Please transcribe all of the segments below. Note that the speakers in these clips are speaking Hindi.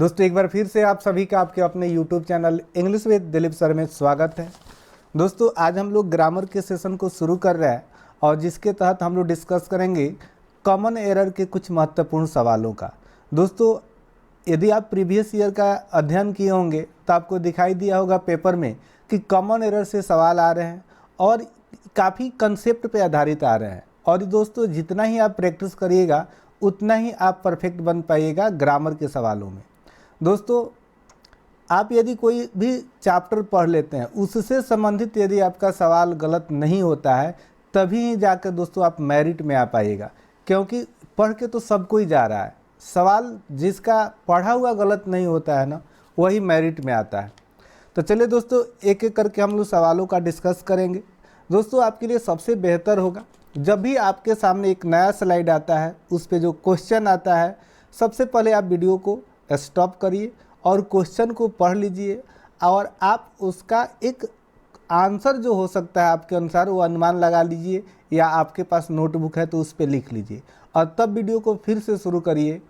दोस्तों एक बार फिर से आप सभी का आपके अपने YouTube channel English with Dilip sir में स्वागत है। दोस्तों आज हम लोग ग्रामर के सेशन को शुरू कर रहे हैं और जिसके तहत हम लोग डिस्कस करेंगे कॉमन एरर के कुछ महत्वपूर्ण सवालों का। दोस्तों यदि आप प्रीवियस ईयर का अध्ययन किए होंगे तो आपको दिखाई दिया होगा पेपर में कि कॉमन एरर से सवाल आ रहे हैं और काफ़ी कंसेप्ट पे आधारित आ रहे हैं। और दोस्तों जितना ही आप प्रैक्टिस करिएगा उतना ही आप परफेक्ट बन पाइएगा ग्रामर के सवालों में। दोस्तों आप यदि कोई भी चैप्टर पढ़ लेते हैं उससे संबंधित यदि आपका सवाल गलत नहीं होता है तभी ही जाकर दोस्तों आप मेरिट में आ पाइएगा, क्योंकि पढ़ के तो सब कोई जा रहा है। सवाल जिसका पढ़ा हुआ गलत नहीं होता है ना वही मेरिट में आता है। तो चलिए दोस्तों एक एक करके हम लोग सवालों का डिस्कस करेंगे। दोस्तों आपके लिए सबसे बेहतर होगा जब भी आपके सामने एक नया स्लाइड आता है उस पर जो क्वेश्चन आता है सबसे पहले आप वीडियो को स्टॉप करिए और क्वेश्चन को पढ़ लीजिए और आप उसका एक आंसर जो हो सकता है आपके अनुसार वो अनुमान लगा लीजिए, या आपके पास नोटबुक है तो उस पर लिख लीजिए और तब वीडियो को फिर से शुरू करिए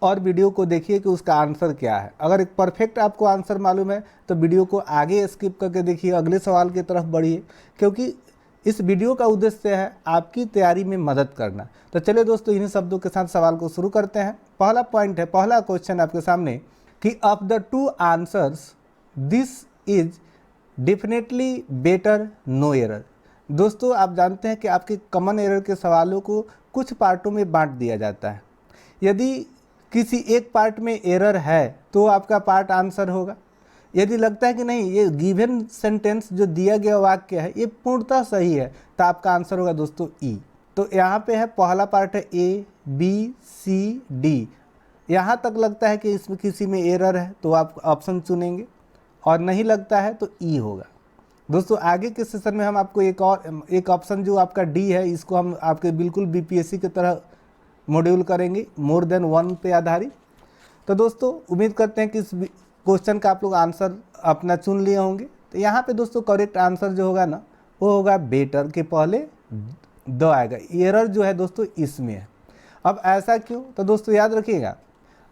और वीडियो को देखिए कि उसका आंसर क्या है। अगर एक परफेक्ट आपको आंसर मालूम है तो वीडियो को आगे स्किप करके देखिए, अगले सवाल की तरफ बढ़िए, क्योंकि इस वीडियो का उद्देश्य है आपकी तैयारी में मदद करना। तो चलिए दोस्तों इन्हीं शब्दों के साथ सवाल को शुरू करते हैं। पहला पॉइंट है, पहला क्वेश्चन आपके सामने कि of the two answers this is definitely better no error. दोस्तों आप जानते हैं कि आपके कॉमन एरर के सवालों को कुछ पार्टों में बांट दिया जाता है। यदि किसी एक पार्ट में एरर है तो आपका पार्ट आंसर होगा। यदि लगता है कि नहीं ये गिवन सेंटेंस जो दिया गया वाक्य है ये पूर्णतः सही है तो आपका आंसर होगा दोस्तों ई। तो यहाँ पे है पहला पार्ट है ए बी सी डी, यहाँ तक लगता है कि इसमें किसी में एरर है तो आप ऑप्शन चुनेंगे और नहीं लगता है तो ई होगा। दोस्तों आगे के सेशन में हम आपको एक ऑप्शन जो आपका डी है इसको हम आपके बिल्कुल बीपीएससी की तरह मॉड्यूल करेंगे मोर देन वन पे आधारित। तो दोस्तों उम्मीद करते हैं कि इस क्वेश्चन का आप लोग आंसर अपना चुन लिए होंगे। तो यहाँ पे दोस्तों करेक्ट आंसर जो होगा ना वो होगा बेटर के पहले द आएगा। एरर जो है दोस्तों इसमें है। अब ऐसा क्यों? तो दोस्तों याद रखिएगा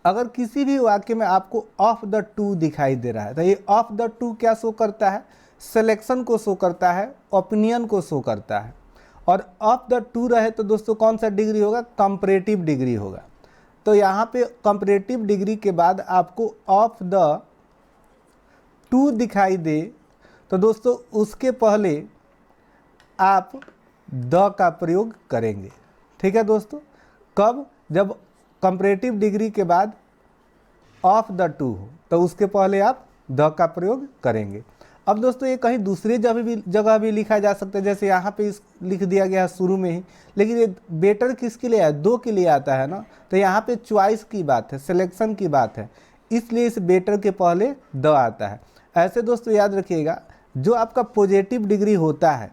अगर किसी भी वाक्य में आपको ऑफ द टू दिखाई दे रहा है तो ये ऑफ द टू क्या शो करता है? सिलेक्शन को शो करता है, ओपिनियन को शो करता है। और ऑफ द टू रहे तो दोस्तों कौन सा डिग्री होगा? कंपैरेटिव डिग्री होगा। तो यहाँ पे कंपैरेटिव डिग्री के बाद आपको ऑफ द टू दिखाई दे तो दोस्तों उसके पहले आप द का प्रयोग करेंगे। ठीक है दोस्तों, कब? जब कंपैरेटिव डिग्री के बाद ऑफ द टू हो तो उसके पहले आप द का प्रयोग करेंगे। अब दोस्तों ये कहीं दूसरी जगह भी लिखा जा सकता है, जैसे यहाँ पे लिख दिया गया है शुरू में ही, लेकिन ये बेटर किसके लिए है? दो के लिए आता है ना। तो यहाँ पे चॉइस की बात है, सिलेक्शन की बात है, इसलिए इस बेटर के पहले द आता है। ऐसे दोस्तों याद रखिएगा जो आपका पॉजिटिव डिग्री होता है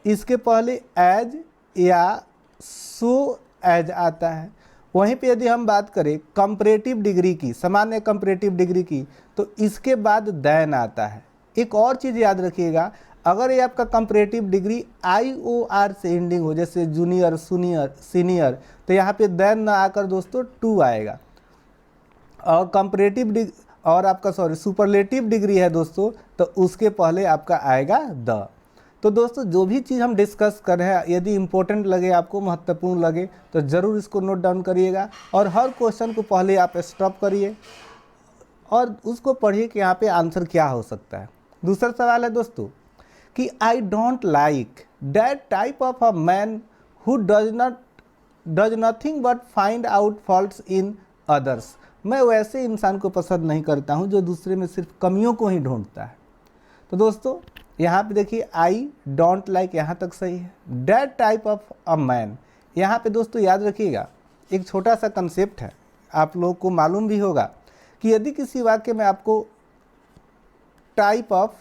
इसके पहले एज या सो एज आता है। वहीं पे यदि हम बात करें कंपैरेटिव डिग्री की, सामान्य कंपैरेटिव डिग्री की, तो इसके बाद देन आता है। एक और चीज़ याद रखिएगा, अगर ये आपका कंपैरेटिव डिग्री IOR से एंडिंग हो, जैसे जूनियर, सीनियर, तो यहाँ पे देन ना आकर दोस्तों टू आएगा। और सुपरलेटिव डिग्री है दोस्तों तो उसके पहले आपका आएगा द। तो दोस्तों जो भी चीज़ हम डिस्कस कर रहे हैं यदि इम्पोर्टेंट लगे, आपको महत्वपूर्ण लगे तो ज़रूर इसको नोट डाउन करिएगा और हर क्वेश्चन को पहले आप स्टॉप करिए और उसको पढ़िए कि यहाँ पे आंसर क्या हो सकता है। दूसरा सवाल है दोस्तों कि I don't like that type of a man who does nothing but find out faults in others. मैं वैसे इंसान को पसंद नहीं करता हूँ जो दूसरे में सिर्फ कमियों को ही ढूंढता है। तो दोस्तों यहाँ पे देखिए आई डोंट लाइक यहाँ तक सही है। That type of a man, यहाँ पे दोस्तों याद रखिएगा एक छोटा सा कंसेप्ट है, आप लोगों को मालूम भी होगा कि यदि किसी वाक्य में आपको टाइप ऑफ,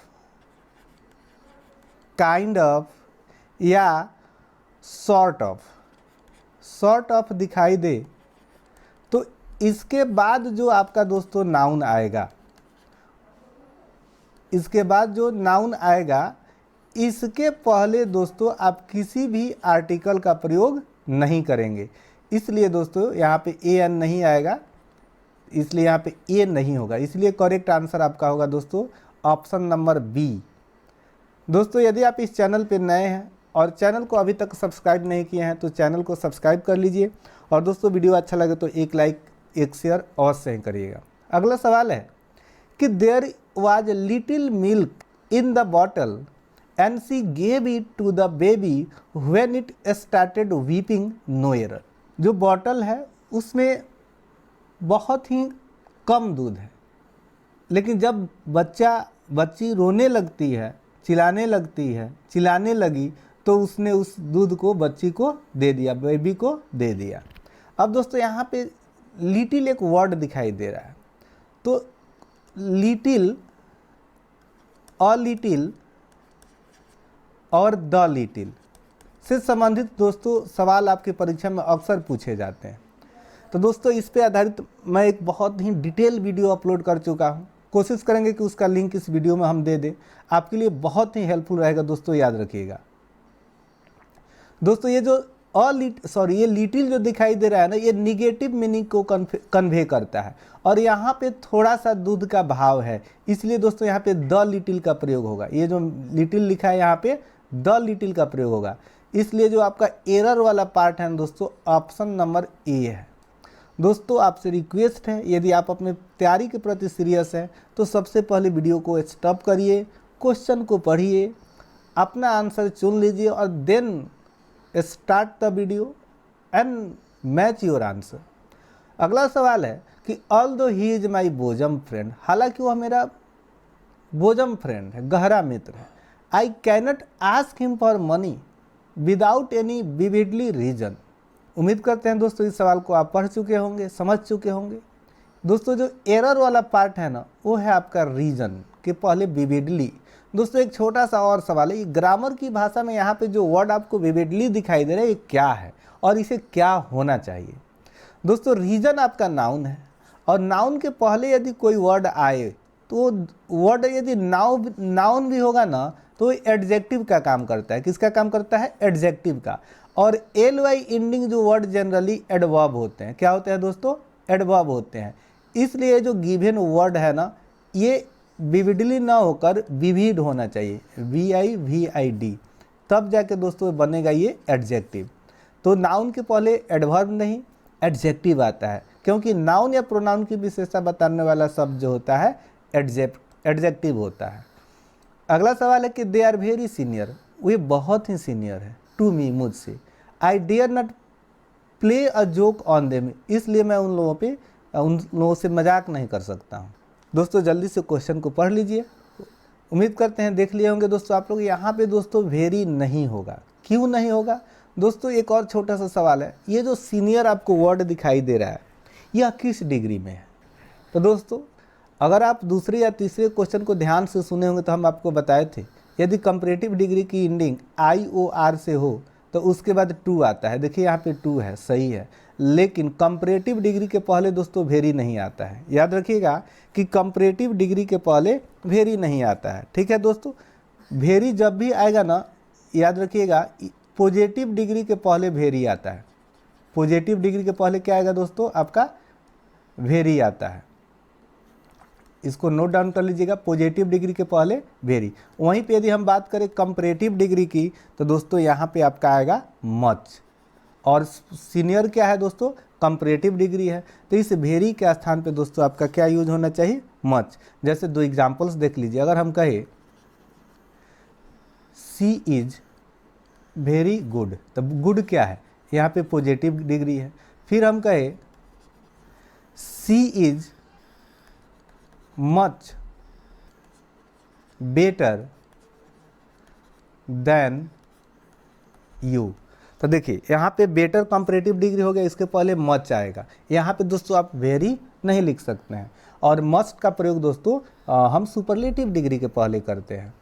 काइंड ऑफ या सॉर्ट ऑफ दिखाई दे तो इसके बाद जो आपका दोस्तों नाउन आएगा, इसके बाद जो नाउन आएगा इसके पहले दोस्तों आप किसी भी आर्टिकल का प्रयोग नहीं करेंगे। इसलिए दोस्तों यहाँ पे AN नहीं आएगा, इसलिए यहाँ पे ए नहीं होगा, इसलिए करेक्ट आंसर आपका होगा दोस्तों ऑप्शन नंबर बी। दोस्तों यदि आप इस चैनल पे नए हैं और चैनल को अभी तक सब्सक्राइब नहीं किए हैं तो चैनल को सब्सक्राइब कर लीजिए, और दोस्तों वीडियो अच्छा लगे तो एक लाइक एक शेयर अवश्य करिएगा। अगला सवाल है कि there was little milk in the bottle and she gave it to the baby when it started weeping no error. जो बॉटल है उसमें बहुत ही कम दूध है, लेकिन जब बच्ची रोने लगती है, चिल्लाने लगी तो उसने उस दूध को बच्ची को दे दिया, बेबी को दे दिया। अब दोस्तों यहाँ पे लिटिल एक वर्ड दिखाई दे रहा है, तो लिटिल, अ लिटिल और द लिटिल से संबंधित दोस्तों सवाल आपकी परीक्षा में अक्सर पूछे जाते हैं। तो दोस्तों इस पे आधारित मैं एक बहुत ही डिटेल वीडियो अपलोड कर चुका हूँ, कोशिश करेंगे कि उसका लिंक इस वीडियो में हम दे दें, आपके लिए बहुत ही हेल्पफुल रहेगा दोस्तों, याद रखिएगा। दोस्तों ये जो ये लिटिल जो दिखाई दे रहा है ना, ये निगेटिव मीनिंग को कन्वे करता है, और यहाँ पे थोड़ा सा दूध का भाव है, इसलिए दोस्तों यहाँ पे द लिटिल का प्रयोग होगा। ये जो लिटिल लिखा है यहाँ पे द लिटिल का प्रयोग होगा, इसलिए जो आपका एरर वाला पार्ट है दोस्तों ऑप्शन नंबर ए है। दोस्तों आपसे रिक्वेस्ट है, यदि आप अपने तैयारी के प्रति सीरियस हैं तो सबसे पहले वीडियो को स्टॉप करिए, क्वेश्चन को पढ़िए, अपना आंसर चुन लीजिए और then start the video and match your answer. अगला सवाल है कि although he is my bosom friend, हालांकि वह मेरा बोजम फ्रेंड है, गहरा मित्र है, I cannot ask him for money without any vividly reason. उम्मीद करते हैं दोस्तों इस सवाल को आप पढ़ चुके होंगे, समझ चुके होंगे। दोस्तों जो एरर वाला पार्ट है ना, वो है आपका रीजन के पहले विविडली। दोस्तों एक छोटा सा और सवाल है, ये ग्रामर की भाषा में यहाँ पे जो वर्ड आपको विविडली दिखाई दे रहा है ये क्या है और इसे क्या होना चाहिए। दोस्तों रीजन आपका नाउन है, और नाउन के पहले यदि कोई वर्ड आए तो वर्ड यदि नाउन भी होगा ना तो एडजेक्टिव का काम करता है। किसका काम करता है? एडजेक्टिव का। और ly एंडिंग जो वर्ड जनरली एडवर्ब होते हैं, क्या होते हैं दोस्तों? एडवर्ब होते हैं। इसलिए जो गिवन वर्ड है ना, ये विविडली ना होकर विविड होना चाहिए, VIVID, तब जाके दोस्तों बनेगा ये एडजेक्टिव। तो नाउन के पहले एडवर्ब नहीं एडजेक्टिव आता है, क्योंकि नाउन या प्रोनाउन की विशेषता बताने वाला शब्द जो होता है एडजेक्टिव होता है। अगला सवाल है कि दे आर वेरी सीनियर, वे बहुत ही सीनियर है टू मी, मुझसे। I dare not play a joke on them, इसलिए मैं उन लोगों से मजाक नहीं कर सकता हूँ। दोस्तों जल्दी से क्वेश्चन को पढ़ लीजिए, उम्मीद करते हैं देख लिए होंगे दोस्तों आप लोग। यहाँ पे दोस्तों वेरी नहीं होगा, क्यों नहीं होगा? दोस्तों एक और छोटा सा सवाल है, ये जो सीनियर आपको वर्ड दिखाई दे रहा है यह किस डिग्री में है? तो दोस्तों अगर आप दूसरे या तीसरे क्वेश्चन को ध्यान से सुने होंगे तो हम आपको बताए थे, यदि कंपैरेटिव डिग्री की एंडिंग IOR से हो तो उसके बाद टू आता है। देखिए यहाँ पे टू है, सही है, लेकिन कंपैरेटिव डिग्री के पहले दोस्तों वेरी नहीं आता है। याद रखिएगा कि कंपैरेटिव डिग्री के पहले वेरी नहीं आता है, ठीक है दोस्तों। वेरी जब भी आएगा ना, याद रखिएगा पॉजिटिव डिग्री के पहले वेरी आता है। पॉजिटिव डिग्री के पहले क्या आएगा दोस्तों? आपका वेरी आता है, इसको नोट डाउन कर लीजिएगा। पॉजिटिव डिग्री के पहले वेरी। वहीं पे यदि हम बात करें कंपैरेटिव डिग्री की तो दोस्तों यहाँ पे आपका आएगा मच, और सीनियर क्या है दोस्तों? कंपैरेटिव डिग्री है, तो इस वेरी के स्थान पे दोस्तों आपका क्या यूज होना चाहिए? मच। जैसे दो एग्जांपल्स देख लीजिए, अगर हम कहें सी इज वेरी गुड, तब गुड क्या है? यहाँ पे पॉजिटिव डिग्री है। फिर हम कहें she is much better than you, तो देखिए यहाँ पे बेटर कंपैरेटिव डिग्री हो गया, इसके पहले मच आएगा। यहाँ पे दोस्तों आप वेरी नहीं लिख सकते हैं, और मस्ट का प्रयोग दोस्तों हम सुपरलेटिव डिग्री के पहले करते हैं।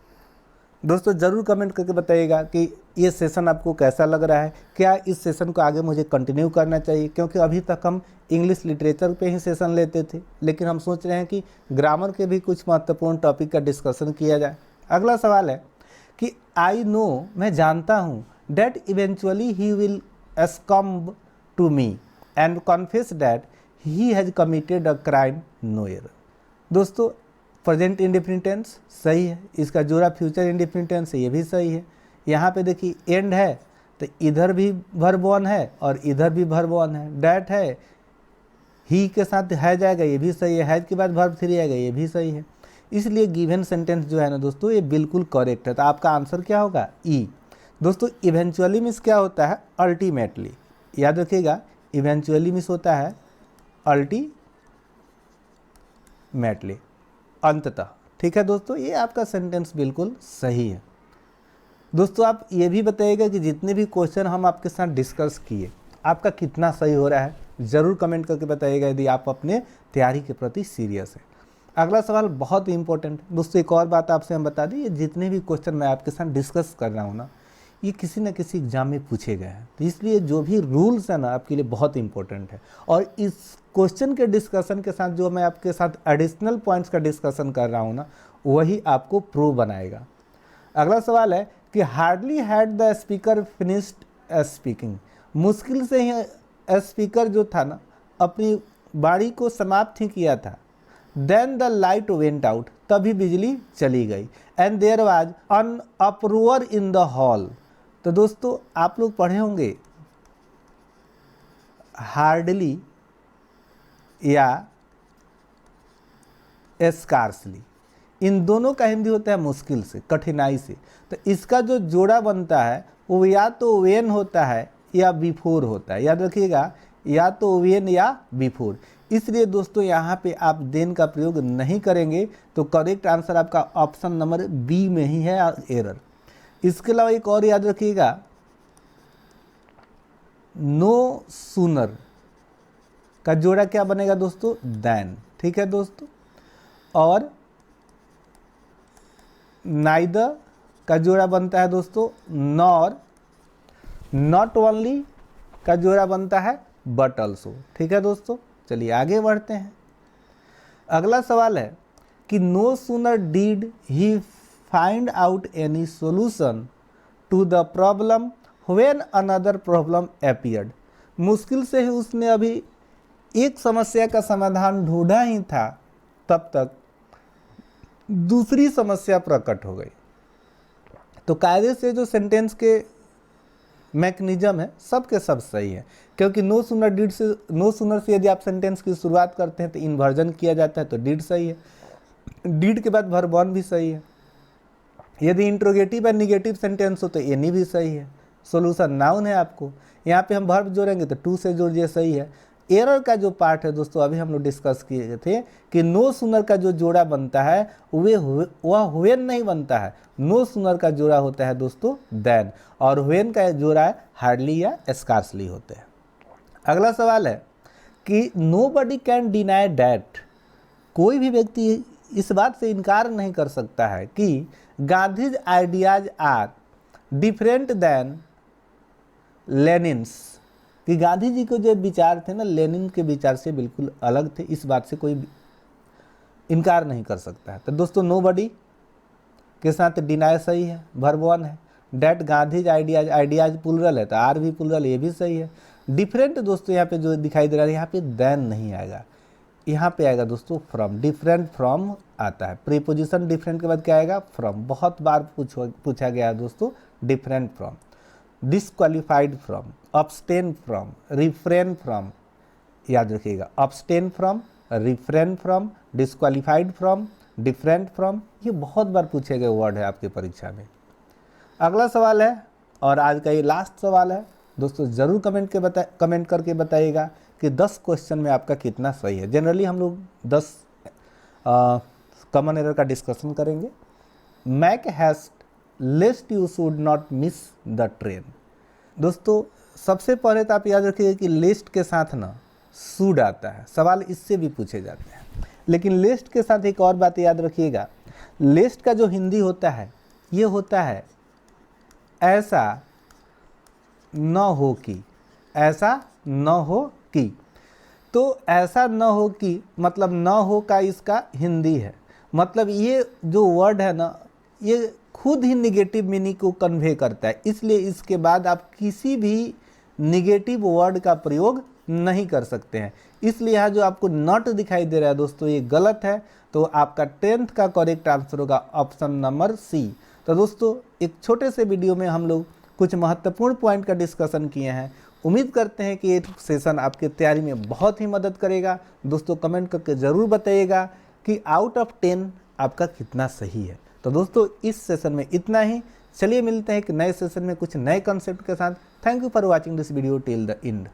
दोस्तों ज़रूर कमेंट करके बताइएगा कि ये सेशन आपको कैसा लग रहा है, क्या इस सेशन को आगे मुझे कंटिन्यू करना चाहिए, क्योंकि अभी तक हम इंग्लिश लिटरेचर पे ही सेशन लेते थे, लेकिन हम सोच रहे हैं कि ग्रामर के भी कुछ महत्वपूर्ण टॉपिक का डिस्कशन किया जाए। अगला सवाल है कि आई नो, मैं जानता हूँ, that eventually he will succumb to me and confess that he has committed a crime, no error. दोस्तों प्रेजेंट इंडेफिनिट टेंस सही है, इसका जोड़ा फ्यूचर इंडेफिनिट टेंस है, ये भी सही है। यहाँ पे देखिए एंड है तो इधर भी वर्ब वन है और इधर भी वर्ब वन है। डैट है, ही के साथ हैज आएगा, ये भी सही है। हैज के बाद वर्ब थ्री आएगा, ये भी सही है। इसलिए गिवन सेंटेंस जो है ना दोस्तों, ये बिल्कुल करेक्ट है। तो आपका आंसर क्या होगा? ई। दोस्तों इवेंचुअली मीन्स क्या होता है? अल्टीमेटली। याद रखिएगा, इवेंचुअली मीन्स होता है अल्टीमेटली, अंततः। ठीक है दोस्तों, ये आपका सेंटेंस बिल्कुल सही है। दोस्तों आप ये भी बताइएगा कि जितने भी क्वेश्चन हम आपके साथ डिस्कस किए, आपका कितना सही हो रहा है, ज़रूर कमेंट करके बताइएगा यदि आप अपने तैयारी के प्रति सीरियस है। अगला सवाल बहुत ही इंपॉर्टेंट है दोस्तों। एक और बात आपसे हम बता दें, ये जितने भी क्वेश्चन मैं आपके साथ डिस्कस कर रहा हूँ ना, ये किसी न किसी एग्जाम में पूछे गए हैं। तो इसलिए जो भी रूल्स है ना, आपके लिए बहुत इंपॉर्टेंट है। और इस क्वेश्चन के डिस्कशन के साथ जो मैं आपके साथ एडिशनल पॉइंट्स का डिस्कशन कर रहा हूँ ना, वही आपको प्रूव बनाएगा। अगला सवाल है कि hardly had the speaker finished speaking. मुश्किल से ही स्पीकर जो था ना, अपनी बारी को समाप्त ही किया था। Then the light went out, तभी बिजली चली गई। And there was an uproar in the hall. तो दोस्तों आप लोग पढ़े होंगे हार्डली या स्कार्सली, इन दोनों का हिंदी होता है मुश्किल से, कठिनाई से। तो इसका जो जोड़ा बनता है वो या तो वेन होता है या बिफोर होता है। याद रखिएगा, या तो वेन या बिफोर। इसलिए दोस्तों यहाँ पे आप देन का प्रयोग नहीं करेंगे, तो करेक्ट आंसर आपका ऑप्शन नंबर बी में ही है, एरर। इसके अलावा एक और याद रखिएगा, नो सूनर का जोड़ा क्या बनेगा दोस्तों? देन। ठीक है दोस्तों। और नाइदर का जोड़ा बनता है दोस्तों नॉर। नॉट ओनली का जोड़ा बनता है बट ऑल्सो। ठीक है दोस्तों, चलिए आगे बढ़ते हैं। अगला सवाल है कि no sooner did he find out any solution to the problem when another problem appeared. मुश्किल से ही उसने अभी एक समस्या का समाधान ढूंढा ही था, तब तक दूसरी समस्या प्रकट हो गई। तो कायदे से जो सेंटेंस के मैकेनिज्म है सब के सब सही है, क्योंकि नो सूनर डिड से, नो सूनर से यदि आप सेंटेंस की शुरुआत करते हैं तो इन्वर्जन किया जाता है, तो डिड सही है। डिड के बाद वर्ब वन भी सही है। यदि इंट्रोगेटिव या निगेटिव सेंटेंस हो तो एनी भी सही है। सोल्यूशन नाउन है आपको, यहाँ पे हम वर्ब जोड़ेंगे तो टू से जोड़िए, सही है। एरर का जो पार्ट है दोस्तों, अभी हम लोग डिस्कस किए थे कि नो सूनर का जो जोड़ा बनता है वह व्हेन नहीं बनता है। नो सूनर का जोड़ा होता है दोस्तों देन, और व्हेन का जोड़ा है हार्डली या स्कार्सली होते हैं। अगला सवाल है कि नोबडी कैन डिनाई डैट। कोई भी व्यक्ति इस बात से इनकार नहीं कर सकता है कि Gandhi's ideas are different than Lenin's, कि गांधी जी के जो विचार थे ना, लेनिन के विचार से बिल्कुल अलग थे। इस बात से कोई इनकार नहीं कर सकता है। तो दोस्तों नोबडी के साथ डिनाई सही है, वर्ब वन है। That Gandhi's ideas, ideas plural है तो आर भी प्लुरल, ये भी सही है। डिफरेंट दोस्तों यहाँ पे जो दिखाई दे रहा है, यहाँ पे देन नहीं आएगा, यहाँ पे आएगा दोस्तों फ्रॉम। डिफरेंट फ्रॉम आता है, प्रीपोजिशन डिफरेंट के बाद क्या आएगा? फ्रॉम। बहुत बार पूछा गया है दोस्तों different from. Disqualified from, abstain from, refrain from. याद रखिएगा, abstain from, refrain from, disqualified from, different from, ये बहुत बार पूछे गए वर्ड है आपकी परीक्षा में। अगला सवाल है, और आज का ये लास्ट सवाल है दोस्तों, ज़रूर कमेंट करके बताइएगा कि 10 क्वेश्चन में आपका कितना सही है। जनरली हम लोग 10 कॉमन एरर का डिस्कशन करेंगे। Make haste lest you should not miss the train. दोस्तों सबसे पहले तो आप याद रखिए कि लिस्ट के साथ ना शुड आता है, सवाल इससे भी पूछे जाते हैं। लेकिन लिस्ट के साथ एक और बात याद रखिएगा, लिस्ट का जो हिंदी होता है ये होता है ऐसा न हो कि, ऐसा न हो कि। तो ऐसा न हो कि मतलब न हो का इसका हिंदी है। मतलब ये जो वर्ड है ना, ये खुद ही निगेटिव मीनिंग को कन्वे करता है, इसलिए इसके बाद आप किसी भी निगेटिव वर्ड का प्रयोग नहीं कर सकते हैं। इसलिए यहाँ जो आपको नॉट दिखाई दे रहा है दोस्तों ये गलत है। तो आपका 10th का करेक्ट आंसर होगा ऑप्शन नंबर सी। तो दोस्तों एक छोटे से वीडियो में हम लोग कुछ महत्वपूर्ण पॉइंट का डिस्कशन किए हैं। उम्मीद करते हैं कि ये सेशन आपके तैयारी में बहुत ही मदद करेगा। दोस्तों कमेंट करके ज़रूर बताइएगा कि आउट ऑफ 10 आपका कितना सही है। तो दोस्तों इस सेशन में इतना ही। चलिए मिलते हैं एक नए सेशन में कुछ नए कॉन्सेप्ट के साथ। Thank you for watching this video till the end.